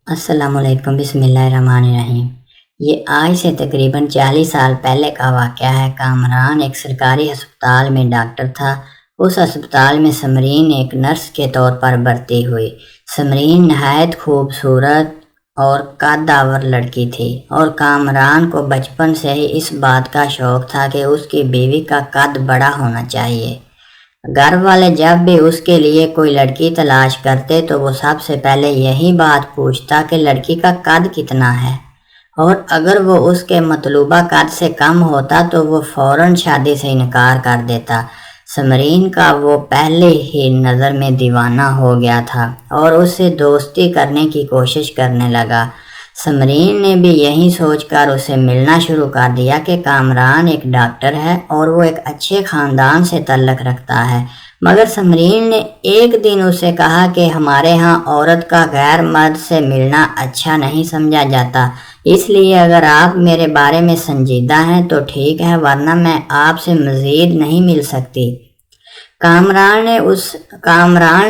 السلام علیکم، بسم اللہ الرحمن الرحیم۔ یہ آج سے تقریباً 40 سال پہلے کا واقعہ ہے۔ کامران ایک سرکاری ہسپتال میں ڈاکٹر تھا۔ اس ہسپتال میں سمرین ایک نرس کے طور پر بھرتی ہوئی۔ سمرین نہایت خوبصورت اور قدآور لڑکی تھی اور کامران کو بچپن سے ہی اس بات کا شوق تھا کہ اس کی بیوی کا قد بڑا ہونا چاہیے۔ گھر والے جب بھی اس کے لیے کوئی لڑکی تلاش کرتے تو وہ سب سے پہلے یہی بات پوچھتا کہ لڑکی کا قد کتنا ہے، اور اگر وہ اس کے مطلوبہ قد سے کم ہوتا تو وہ فوراً شادی سے انکار کر دیتا۔ سمرین کا وہ پہلے ہی نظر میں دیوانہ ہو گیا تھا اور اس سے دوستی کرنے کی کوشش کرنے لگا۔ سمرین نے بھی یہی سوچ کر اسے ملنا شروع کر دیا کہ کامران ایک ڈاکٹر ہے اور وہ ایک اچھے خاندان سے تعلق رکھتا ہے، مگر سمرین نے ایک دن اسے کہا کہ ہمارے ہاں عورت کا غیر مرد سے ملنا اچھا نہیں سمجھا جاتا، اس لیے اگر آپ میرے بارے میں سنجیدہ ہیں تو ٹھیک ہے، ورنہ میں آپ سے مزید نہیں مل سکتی۔ کامران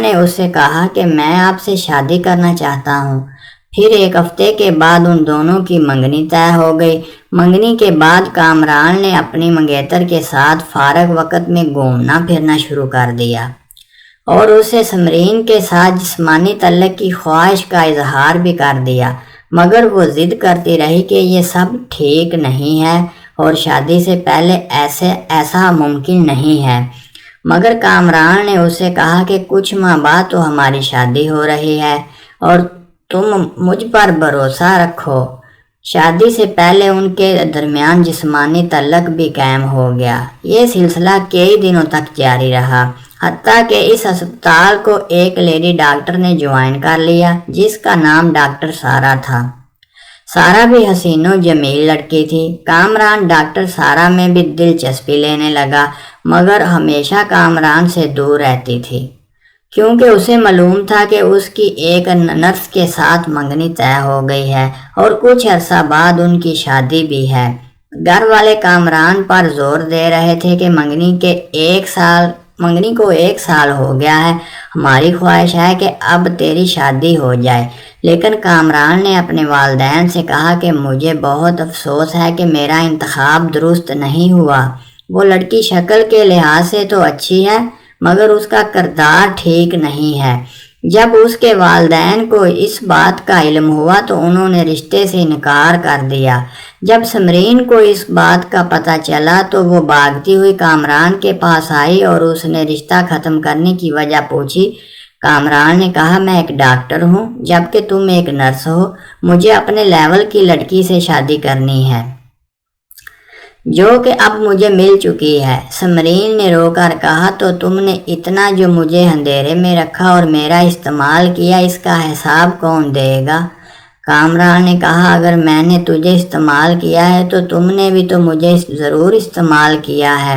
نے اسے کہا کہ میں آپ سے شادی کرنا چاہتا ہوں۔ پھر ایک ہفتے کے بعد ان دونوں کی منگنی طے ہو گئی۔ منگنی کے بعد کامران نے اپنی منگیتر کے ساتھ فارغ وقت میں گھومنا پھرنا شروع کر دیا اور اسے سمرین کے ساتھ جسمانی تعلق کی خواہش کا اظہار بھی کر دیا، مگر وہ ضد کرتی رہی کہ یہ سب ٹھیک نہیں ہے اور شادی سے پہلے ایسا ممکن نہیں ہے۔ مگر کامران نے اسے کہا کہ کچھ ماہ بعد تو ہماری شادی ہو رہی ہے اور تم مجھ پر بھروسہ رکھو۔ شادی سے پہلے ان کے درمیان جسمانی تعلق بھی قائم ہو گیا۔ یہ سلسلہ کئی دنوں تک جاری رہا، حتیٰ کہ اس ہسپتال کو ایک لیڈی ڈاکٹر نے جوائن کر لیا جس کا نام ڈاکٹر سارا تھا۔ سارا بھی حسین و جمیل لڑکی تھی۔ کامران ڈاکٹر سارا میں بھی دلچسپی لینے لگا، مگر ہمیشہ کامران سے دور رہتی تھی کیونکہ اسے معلوم تھا کہ اس کی ایک نرس کے ساتھ منگنی طے ہو گئی ہے اور کچھ عرصہ بعد ان کی شادی بھی ہے۔ گھر والے کامران پر زور دے رہے تھے کہ منگنی کو 1 سال ہو گیا ہے، ہماری خواہش ہے کہ اب تیری شادی ہو جائے، لیکن کامران نے اپنے والدین سے کہا کہ مجھے بہت افسوس ہے کہ میرا انتخاب درست نہیں ہوا۔ وہ لڑکی شکل کے لحاظ سے تو اچھی ہے، مگر اس کا کردار ٹھیک نہیں ہے۔ جب اس کے والدین کو اس بات کا علم ہوا تو انہوں نے رشتے سے انکار کر دیا۔ جب سمرین کو اس بات کا پتہ چلا تو وہ بھاگتی ہوئی کامران کے پاس آئی اور اس نے رشتہ ختم کرنے کی وجہ پوچھی۔ کامران نے کہا، میں ایک ڈاکٹر ہوں جبکہ تم ایک نرس ہو، مجھے اپنے لیول کی لڑکی سے شادی کرنی ہے جو کہ اب مجھے مل چکی ہے۔ سمرین نے رو کر کہا، تو تم نے اتنا جو مجھے اندھیرے میں رکھا اور میرا استعمال کیا، اس کا حساب کون دے گا؟ کامران نے کہا، اگر میں نے تجھے استعمال کیا ہے تو تم نے بھی تو مجھے ضرور استعمال کیا ہے۔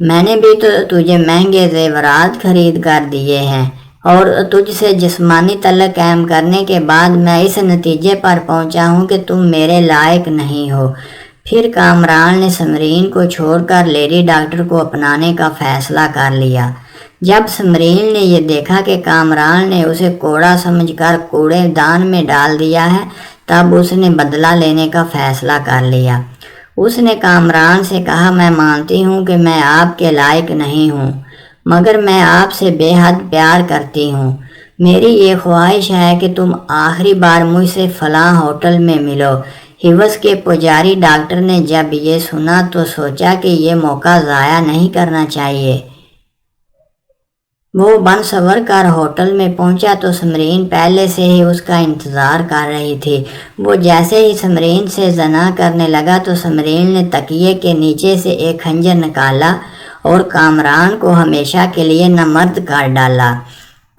میں نے بھی تو تجھے مہنگے زیورات خرید کر دیے ہیں اور تجھ سے جسمانی تعلق قائم کرنے کے بعد میں اس نتیجے پر پہنچا ہوں کہ تم میرے لائق نہیں ہو۔ پھر کامران نے سمرین کو چھوڑ کر لیڈی ڈاکٹر کو اپنانے کا فیصلہ کر لیا۔ جب سمرین نے یہ دیکھا کہ کامران نے اسے کوڑا سمجھ کر کوڑے دان میں ڈال دیا ہے، تب اس نے بدلہ لینے کا فیصلہ کر لیا۔ اس نے کامران سے کہا، میں مانتی ہوں کہ میں آپ کے لائق نہیں ہوں، مگر میں آپ سے بے حد پیار کرتی ہوں۔ میری یہ خواہش ہے کہ تم آخری بار مجھ سے فلاں ہوٹل میں ملو۔ حوث کے پجاری ڈاکٹر نے جب یہ سنا تو سوچا کہ یہ موقع ضائع نہیں کرنا چاہیے۔ وہ بن سور کر ہوٹل میں پہنچا تو سمرین پہلے سے ہی اس کا انتظار کر رہی تھی۔ وہ جیسے ہی سمرین سے زنا کرنے لگا تو سمرین نے تکیے کے نیچے سے ایک خنجر نکالا اور کامران کو ہمیشہ کے لیے نامرد کر ڈالا۔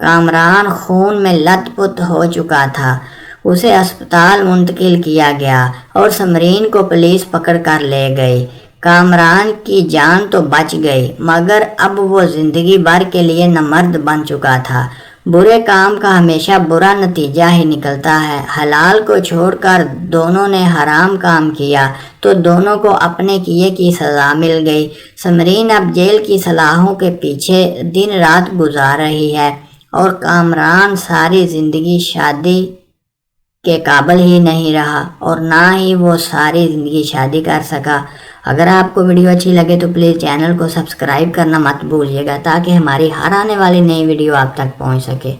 کامران خون میں لت پت ہو چکا تھا۔ اسے ہسپتال منتقل کیا گیا اور سمرین کو پولیس پکڑ کر لے گئی۔ کامران کی جان تو بچ گئی، مگر اب وہ زندگی بھر کے لیے نامرد بن چکا تھا۔ برے کام کا ہمیشہ برا نتیجہ ہی نکلتا ہے۔ حلال کو چھوڑ کر دونوں نے حرام کام کیا تو دونوں کو اپنے کیے کی سزا مل گئی۔ سمرین اب جیل کی سلاخوں کے پیچھے دن رات گزار رہی ہے اور کامران ساری زندگی شادی کے قابل ہی نہیں رہا اور نہ ہی وہ ساری زندگی شادی کر سکا۔ اگر آپ کو ویڈیو اچھی لگے تو پلیز چینل کو سبسکرائب کرنا مت بھولیے گا تاکہ ہماری ہر آنے والی نئی ویڈیو آپ تک پہنچ سکے۔